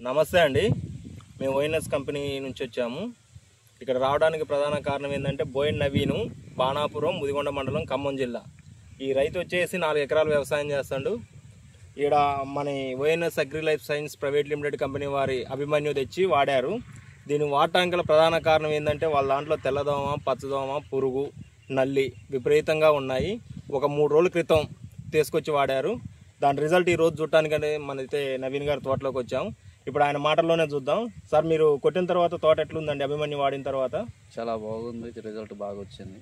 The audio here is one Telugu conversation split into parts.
నమస్తే అండి. మేము ఓఎన్ఎస్ కంపెనీ నుంచి వచ్చాము. ఇక్కడ రావడానికి ప్రధాన కారణం ఏంటంటే బోయిన్ నవీను, బాణాపురం, ముదిగొండ మండలం, ఖమ్మం జిల్లా. ఈ రైతు వచ్చేసి 4 ఎకరాలు వ్యవసాయం చేస్తాడు. ఇక్కడ మన ONS agri life science private limited company వారి అభిమన్యు తెచ్చి వాడారు. దీన్ని వాడటానికి గల ప్రధాన కారణం ఏంటంటే వాళ్ళ దాంట్లో తెల్లదోమ, పచ్చదోమ, పురుగు, నల్లి విపరీతంగా ఉన్నాయి. ఒక 3 రోజుల క్రితం తీసుకొచ్చి వాడారు. దాని రిజల్ట్ ఈరోజు చూడటానికంటే మనైతే నవీన్ గారి తోటలోకి వచ్చాము. ఇప్పుడు ఆయన మాటల్లోనే చూద్దాం. సార్, మీరు కొట్టిన తర్వాత తోట ఎట్లుందండి? అభిమన్యు వాడిన తర్వాత చాలా బాగుంది, రిజల్ట్ బాగా వచ్చింది.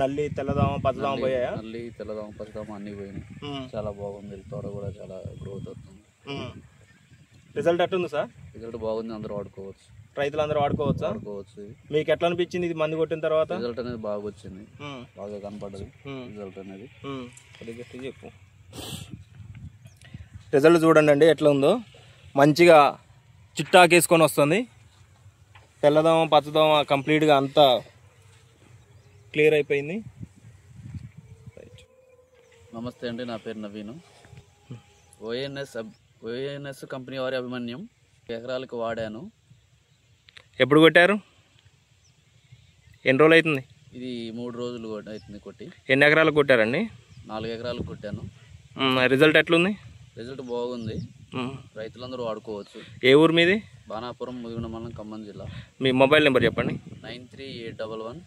నల్లి, తెల్లదోమ, పచ్చదోమ పోయాయా? నల్లి, తెల్లదోమ, పచ్చదోమ అన్ని పోయినాయి. చాలా బాగుంది, తోట కూడా చాలా గ్రోత్ అవుతుంది. రిజల్ట్ ఎట్లుంది సార్? రిజల్ట్ బాగుంది, అందరూ వాడుకోవచ్చు, రైతులందరూ వాడుకోవచ్చా? వాడుకోవచ్చు. మీకు ఎట్లా అనిపించింది ఇది మందు కొట్టిన తర్వాత? రిజల్ట్ అనేది బాగా వచ్చింది, బాగా కనపడదు రిజల్ట్ అనేది. చెప్పు. రిజల్ట్ చూడండి అండి ఎట్లా ఉందో. మంచిగా చిట్టాకేసుకొని వస్తుంది. తెల్లదోమ, పచ్చదోమ కంప్లీట్గా అంతా క్లియర్ అయిపోయింది. నమస్తే అండి, నా పేరు నవీను. ఓఎన్ఎస్ కంపెనీ వారి అభిమన్యం ఎకరాలకు వాడాను. ఎప్పుడు కొట్టారు? ఎన్ని రోజులు అవుతుంది? ఇది 3 రోజులు అవుతుంది కొట్టి. ఎన్ని ఎకరాలకు కొట్టారండి? 4 ఎకరాలకు కొట్టాను. రిజల్ట్ ఎట్లుంది? రిజల్ట్ బాగుంది, రైతులందరూ వాడుకోవచ్చు. ఏ ఊరు మీది? బాణాపురం, ముదిగొండ మండలం, ఖమ్మం జిల్లా. మీ మొబైల్ నెంబర్ చెప్పండి. 9381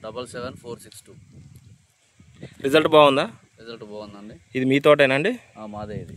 77462. రిజల్ట్ బాగుందా? రిజల్ట్ బాగుందండి. ఇది మీ తోటేనా అండి? మాదే ఇది.